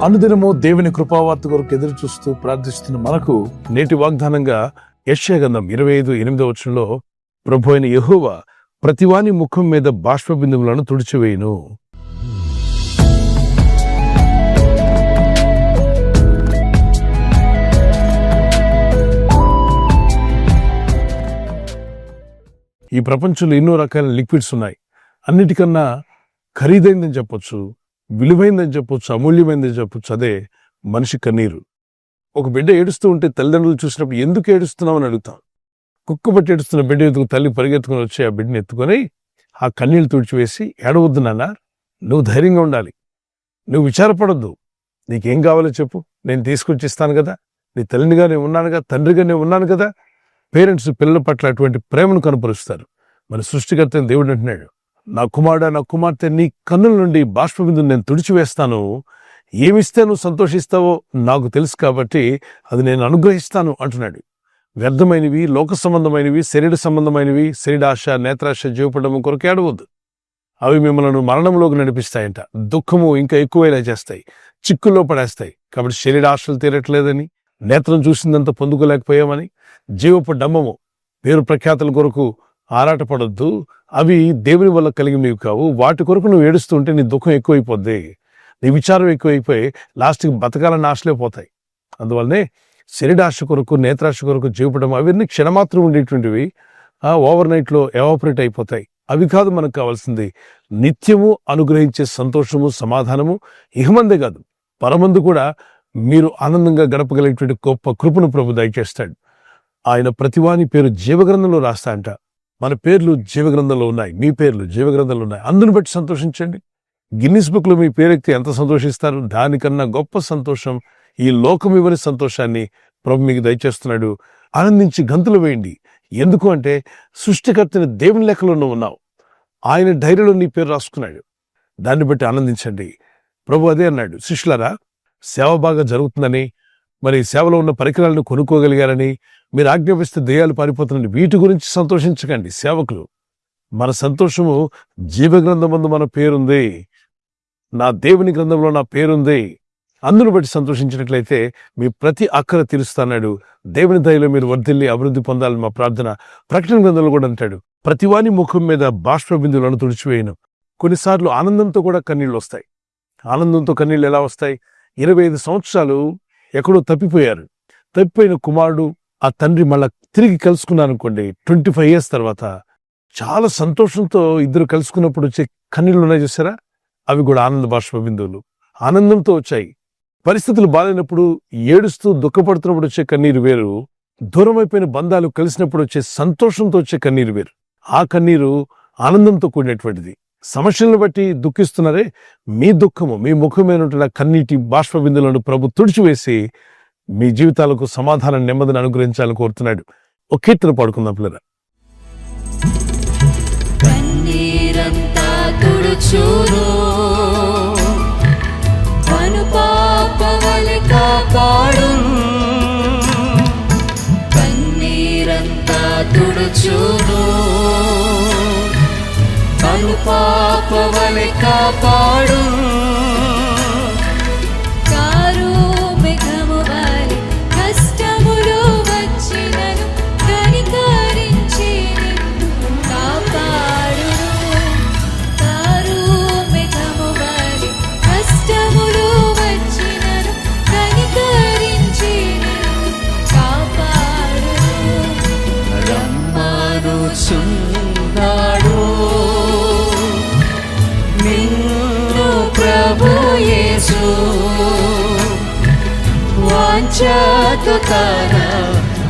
అనుదినము దేవుని కృపావార్త కొరకు ఎదురు చూస్తూ ప్రార్థిస్తున్న మనకు నేటి వాగ్దానంగా యెషయా గ్రంథం 25:8 ప్రభు అయిన యెహోవా ప్రతివాని ముఖం మీద బాష్పబిందువులను తుడిచివేయును. ఈ ప్రపంచంలో ఎన్నో రకాల లిక్విడ్స్ ఉన్నాయి. అన్నిటికన్నా ఖరీదైందని చెప్పొచ్చు, విలువైందని చెప్పొచ్చు, అమూల్యమైందని చెప్పొచ్చు. అదే మనిషి కన్నీరు. ఒక బిడ్డ ఏడుస్తూ ఉంటే తల్లిదండ్రులు చూసినప్పుడు ఎందుకు ఏడుస్తున్నామని అడుగుతాం. కుక్క పట్టి ఏడుస్తున్న బిడ్డ ఎత్తుకు తల్లి పరిగెత్తుకుని వచ్చి ఆ బిడ్డని ఎత్తుకొని ఆ కన్నీళ్ళు తుడిచివేసి, ఏడవద్దు నాన్న, నువ్వు ధైర్యంగా ఉండాలి, నువ్వు విచారపడొద్దు, నీకేం కావాలో చెప్పు, నేను తీసుకొచ్చి ఇస్తాను కదా, నీ తల్లినిగా నేను ఉన్నాను కదా, తండ్రిగా నేను ఉన్నాను కదా. పేరెంట్స్ పిల్లల పట్ల అటువంటి ప్రేమను కనపరుస్తారు. మన సృష్టికర్త దేవుడు అంటున్నాడు, నా కుమారుడా, నా కుమార్తె, నీ కన్నుల నుండి బాష్పబిందును నేను తుడిచివేస్తాను. ఏమిస్తే నువ్వు సంతోషిస్తావో నాకు తెలుసు కాబట్టి అది నేను అనుగ్రహిస్తాను అంటున్నాడు. వ్యర్థమైనవి, లోక సంబంధమైనవి, శరీర సంబంధమైనవి, శరీరాశ, నేత్రాశ, జీవపడము కొరకు ఏడవద్దు. అవి మిమ్మల్ని మరణంలోకి నడిపిస్తాయంట. దుఃఖము ఇంకా ఎక్కువైనా చేస్తాయి, చిక్కుల్లో పడేస్తాయి. కాబట్టి శరీరాశలు తీరట్లేదని, నేత్రం చూసిందంత పొందుకోలేకపోయామని, జీవపు డమ్మము, పేరు ప్రఖ్యాతుల కొరకు ఆరాటపడొద్దు. అవి దేవుని వల్ల కలిగినవి కావు. వాటి కొరకు నువ్వు ఏడుస్తూ ఉంటే నీ దుఃఖం ఎక్కువైపోద్ది, నీ విచారం ఎక్కువైపోయి లాస్ట్కి బతకాలని ఆశలే పోతాయి. అందువల్లనే శరీరాశ కొరకు, నేత్రాశ కొరకు, జీవపడము అవన్నీ క్షణమాత్రం ఉండేటువంటివి. ఓవర్ నైట్లో ఎవాపరేట్ అయిపోతాయి. అవి కాదు మనకు కావాల్సింది. నిత్యము అనుగ్రహించే సంతోషము, సమాధానము ఇహమందే కాదు పరమందు కూడా మీరు ఆనందంగా గడపగలిగేటువంటి గొప్ప కృపను ప్రభు దయచేస్తాడు. ఆయన ప్రతివాని పేరు జీవగ్రంథంలో రాస్తా అంట. మన పేర్లు జీవగ్రంథంలో ఉన్నాయి, మీ పేర్లు జీవగ్రంథంలో ఉన్నాయి. అందును బట్టి సంతోషించండి. గిన్నిస్ బుక్ లో మీ పేరెక్కి ఎంత సంతోషిస్తారు, దానికన్నా గొప్ప సంతోషం, ఈ లోకం ఇవ్వని సంతోషాన్ని ప్రభు మీకు దయచేస్తున్నాడు. ఆనందించి గంతులు వేయండి. ఎందుకు అంటే సృష్టికర్తని దేవుని లెక్కలో నువ్వు ఉన్నావు. ఆయన డైరీలో నీ పేరు రాసుకున్నాడు. దాన్ని బట్టి ఆనందించండి. ప్రభు అదే అన్నాడు, శిష్యులారా, సేవ బాగా జరుగుతుందని, మరి సేవలో ఉన్న పరికరాలను కొనుక్కోగలిగారని, మీరు ఆజ్ఞాపిస్తే దెయ్యాలు పారిపోతున్నారని వీటి గురించి సంతోషించకండి. సేవకులు, మన సంతోషము జీవగ్రంథమందు మన పేరుంది, నా దేవుని గ్రంథంలో నా పేరుంది. అందును బట్టి సంతోషించినట్లయితే మీ ప్రతి అక్కర తీరుస్తాడు. దేవుని దయలో మీరు వర్ధిల్లి అభివృద్ధి పొందాలని మా ప్రార్థన. ప్రకటన గ్రంథంలో కూడా అంటాడు, ప్రతివాని ముఖం మీద బాష్పబిందువులను తుడిచివేయను. కొన్నిసార్లు ఆనందంతో కూడా కన్నీళ్ళు వస్తాయి. ఆనందంతో కన్నీళ్ళు ఎలా వస్తాయి? 25 సంవత్సరాలు ఎక్కడో తప్పిపోయారు. తప్పిపోయిన కుమారుడు ఆ తండ్రి మళ్ళా తిరిగి కలుసుకున్నారు అనుకోండి. 25 years తర్వాత చాలా సంతోషంతో ఇద్దరు కలుసుకున్నప్పుడు వచ్చే కన్నీళ్ళు ఉన్నాయి చూసారా, అవి కూడా ఆనంద బాష్పబిందువులు. ఆనందంతో వచ్చాయి. పరిస్థితులు బాగాలేనప్పుడు ఏడుస్తూ దుఃఖపడుతున్నప్పుడు వచ్చే కన్నీరు వేరు, దూరం అయిపోయిన బంధాలు కలిసినప్పుడు వచ్చే సంతోషంతో వచ్చే కన్నీరు వేరు. ఆ కన్నీరు ఆనందంతో కూడినటువంటిది. సమస్యలను బట్టి దుఃఖిస్తున్నారే, మీ దుఃఖము, మీ ముఖమైన కన్నీటి బాష్పబిందులను ప్రభు తుడిచివేసి మీ జీవితాలకు సమాధానం, నెమ్మదిని అనుగ్రహించాలని కోరుతున్నాడు. ఒక కీర్తన పాడుకుందాం పిల్లరా. కన్నీరంతా తుడుచును, అనుపాపవలె కాపాడును. కన్నీరంతా తుడుచును, అనుపాపవలె కాపాడును. కారు మేఘము వలె కష్టములు వచ్చినను కనికరించి నిన్ను కాపాడును. కారు మేఘము వలె కష్టములు వచ్చినను కనికరించి నిన్ను కాపాడును. రమ్మనుచున్నాడు నిన్ను ప్రభు యేసు, వాంఛతో తన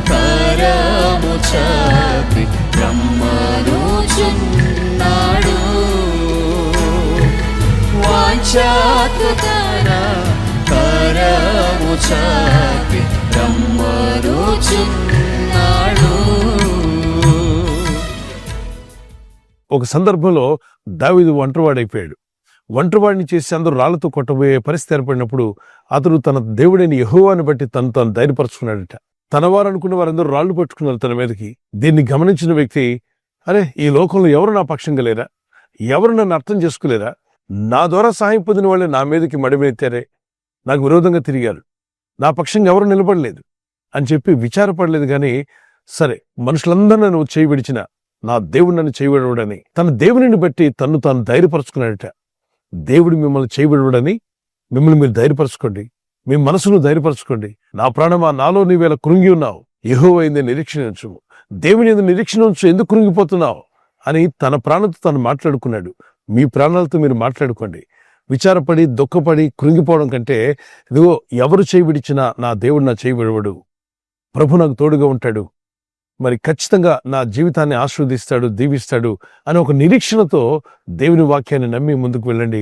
కరము చాపి రమ్మనుచున్నాడు. వాంఛతో తన కరము చాపి రమ్మనుచున్నాడు. ఒక సందర్భంలో దావీదు ఒంటరివాడైపోయాడు. ఒంటరివాడిని చేసి అందరూ రాళ్లతో కొట్టబోయే పరిస్థితి ఏర్పడినప్పుడు అతడు తన దేవుడైన యెహోవాను బట్టి తను ధైర్యపరచుకున్నాడట. తన వారు అనుకున్న వారందరూ రాళ్లు పట్టుకున్నారు తన మీదకి. దీన్ని గమనించిన వ్యక్తి, అరే, ఈ లోకంలో ఎవరు నా పక్షంగా లేరా, ఎవరు నన్ను అర్థం చేసుకోలేరా, నా ద్వారా సహాయం పొందిన వాళ్ళే నా మీదకి మడిమెత్తారే, నాకు విరోధంగా తిరిగారు, నా పక్షంగా ఎవరు నిలబడలేదు అని చెప్పి విచారపడలేదు. కానీ సరే, మనుషులందరూ నన్ను చేయి విడిచిన నా దేవుడు నన్ను చేయబడని తన దేవునిని బట్టి తన్ను తాను ధైర్యపరచుకున్నాడట. దేవుడు మిమ్మల్ని చేయబడని మిమ్మల్ని మీరు ధైర్యపరచుకోండి, మీ మనసును ధైర్యపరచుకోండి. నా ప్రాణమా, నాలో నీవేళ కృంగి ఉన్నావు, యెహోవా యందు నిరీక్షణ ఉంచు, దేవుని యందు నిరీక్షణ ఉంచు, ఎందుకు కృంగిపోతున్నావు అని తన ప్రాణంతో తను మాట్లాడుకున్నాడు. మీ ప్రాణాలతో మీరు మాట్లాడుకోండి. విచారపడి దుఃఖపడి కృంగిపోవడం కంటే, ఇదిగో ఎవరు చేయి విడిచినా నా దేవుడు నా చేయి విడవడు, ప్రభు నాకు తోడుగా ఉంటాడు, మరి ఖచ్చితంగా నా జీవితాన్ని ఆశీర్వదిస్తాడు, దీవిస్తాడు అని ఒక నిరీక్షణతో దేవుని వాక్యాన్ని నమ్మి ముందుకు వెళ్ళండి.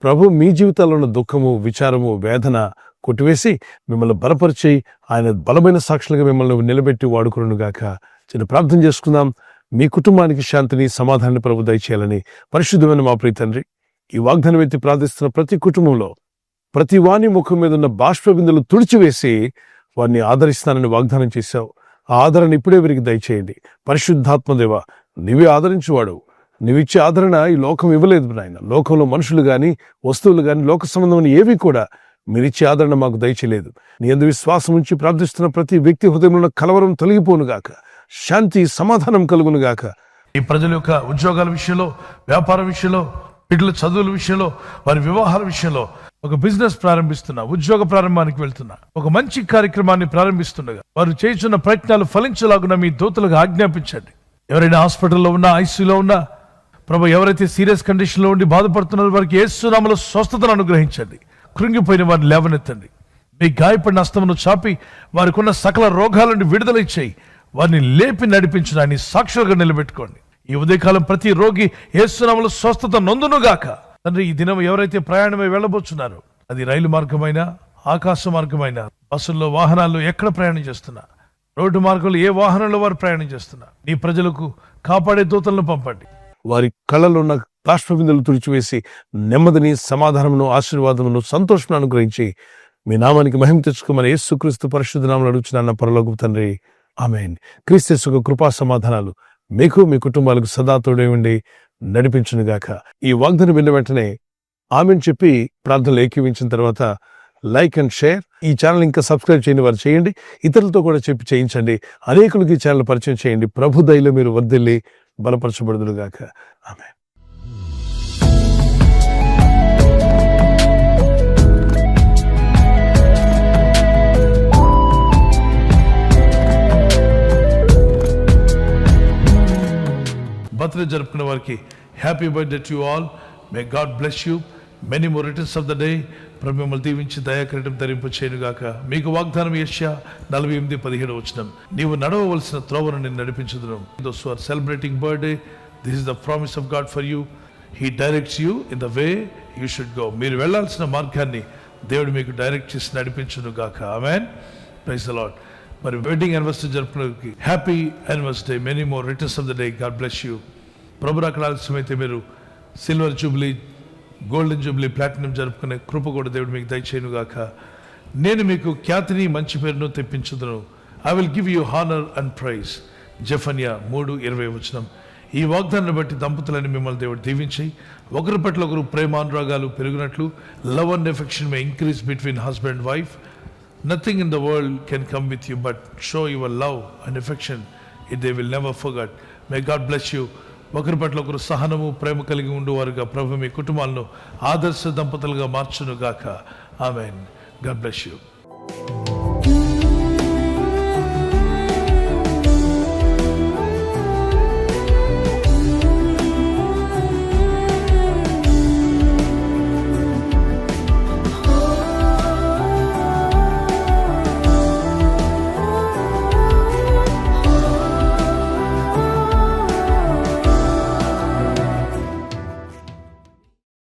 ప్రభు మీ జీవితాల్లో ఉన్న దుఃఖము, విచారము, వేదన కొట్టివేసి మిమ్మల్ని బలపరిచి ఆయన బలమైన సాక్షులుగా మిమ్మల్ని నిలబెట్టి వాడుకును గాక. చిన్న ప్రార్థన చేసుకుందాం. మీ కుటుంబానికి శాంతిని, సమాధానాన్ని ప్రభు దయచేయాలని పరిశుద్ధమైన మా ప్రియ తండ్రి, ఈ వాగ్దానం ఎత్తి ప్రార్థిస్తున్న ప్రతి కుటుంబంలో ప్రతి వాని ముఖం మీద ఉన్న బాష్ప బిందులు తుడిచివేసి వారిని ఆదరిస్తానని వాగ్దానం చేశావు. ఆ ఆదరణ ఇప్పుడే వీరికి దయచేయండి. పరిశుద్ధాత్మదేవ, నీవే ఆదరించువాడు. నీవిచ్చే ఆదరణ ఈ లోకం ఇవ్వలేదు నాయన. లోకంలో మనుషులు గాని, వస్తువులు గాని, లోక సంబంధమైన ఏవి కూడా మీరిచ్చే ఆదరణ మాకు దయచేయలేదు. నీ యందు విశ్వాసం ఉంచి ప్రార్థిస్తున్న ప్రతి వ్యక్తి హృదయంలో కలవరం తొలగిపోనుగాక, శాంతి సమాధానం కలుగునుగాక. ఈ ప్రజల యొక్క ఉద్యోగాల విషయంలో, వ్యాపార విషయంలో, బిడ్డల చదువుల విషయంలో, వారి వివాహాల విషయంలో, ఒక బిజినెస్ ప్రారంభిస్తున్నా, ఉద్యోగ ప్రారంభానికి వెళ్తున్నా, ఒక మంచి కార్యక్రమాన్ని ప్రారంభిస్తుండగా వారు చేస్తున్న ప్రయత్నాలు ఫలించలాగున మీ దూతలకు ఆజ్ఞాపించండి. ఎవరైనా హాస్పిటల్లో ఉన్నా, ఐసీయూలో ఉన్నా, ప్రభు ఎవరైతే సీరియస్ కండిషన్ లో ఉండి బాధపడుతున్నారో వారికి యేసు నామములో స్వస్థతను అనుగ్రహించండి. కృంగిపోయిన వారిని లేవనెత్తండి. మీ గాయపడిన హస్తమును చాపి వారికి ఉన్న సకల రోగాల నుండి విడుదల ఇచ్చేయి. వారిని లేపి నడిపించిన ఆయన సాక్షులుగా నిలబెట్టుకోండి. ఈ ఉదయకాలం ప్రతి రోగి యేసు నామములో స్వస్థత నొందునుగాక. తండ్రి, ఈ దినం ఎవరైతే ప్రయాణమై వెళ్ళబోతున్నారో, అది రైలు మార్గమైనా, ఆకాశ మార్గమైనా, బస్సుల్లో, వాహనాల్లో ఎక్కడ ప్రయాణం చేస్తున్నా, రోడ్డు మార్గంలో ఏ వాహనంలో వారు ప్రయాణం చేస్తున్నా, నీ ప్రజలకు కాపాడే దూతలను పంపండి. వారి కళ్ళలో ఉన్న బాష్పబిందులు తుడిచివేసి నెమ్మదిని, సమాధానమును, ఆశీర్వాదమును, సంతోషమును అనుగ్రహించి మీ నామానికి మహిమ తెచ్చుకోమని యేసుక్రీస్తు పరిశుద్ధ నామములో అడుగుచున్నాను పరలోకపు తండ్రి, ఆమేన్. క్రీస్తు యేసు కృపా సమాధానాలు మీకు, మీ కుటుంబాలకు సదా తోడై ఉండి నడిపించునుగాక. ఈ వాగ్దానం విన్న వెంటనే ఆమెన్ చెప్పి ప్రార్థనలు ఏకీవించిన తర్వాత లైక్ అండ్ షేర్. ఈ ఛానల్ ఇంకా సబ్స్క్రైబ్ చేయని వారు చేయండి. ఇతరులతో కూడా చెప్పి చేయించండి. అనేకులకి ఈ ఛానల్ పరిచయం చేయండి. ప్రభు దయలో మీరు వర్ధిల్లి బలపరచబడుదురుగాక. ఆమేన్. బర్త్డే జరుపుకున్న వారికి happy birthday to you all. May God bless you. Many more returns of the day. ప్రభు మిమ్మల్ని దీవించి దయాకిరీటం ధరింప చేయనుగాక. మీకు వాగ్దానం యెషయా 48:17 వచనం, నీవు నడవవలసిన త్రోవను నేను నడిపించుదును. Those who are celebrating birthday, this is the promise of God for you. He directs you in the way you should go. మీరు వెళ్ళాల్సిన మార్గాన్ని దేవుడు మీకు డైరెక్ట్ చేసి నడిపించునుగాక. ఆమేన్. Praise the Lord. మరి వెడ్డింగ్ యానివర్సరీ జరుపుకునే happy anniversary. Many more returns of the day. God bless you. ప్రభు రాకడ ఆలస్యమైతే మీరు silver jubilee, golden jubilee, platinum జరుపుకునే కృప కూడా దేవుడు మీకు దయచేయునుగాక. నేను మీకు ఖ్యాతిని, మంచి పేరును తెప్పించుదును. I will give you honour and praise. జెఫన్యా 3:20 వచనం. ఈ వాగ్దానాన్ని బట్టి దంపతులని మిమ్మల్ని దేవుడు దీవించి ఒకరి పట్ల ఒకరు ప్రేమానురాగాలు పెరిగినట్లు, love and affection may increase between husband and wife. Nothing in the world can come with you but show your love and affection. It they will never forget. May God bless you. ఒకరి పట్ల ఒకరు సహనము, ప్రేమ కలిగి ఉండువారుగా ప్రభు మీ కుటుంబాలను ఆదర్శ దంపతులుగా మార్చునుగాక. ఆమేన్. God bless you.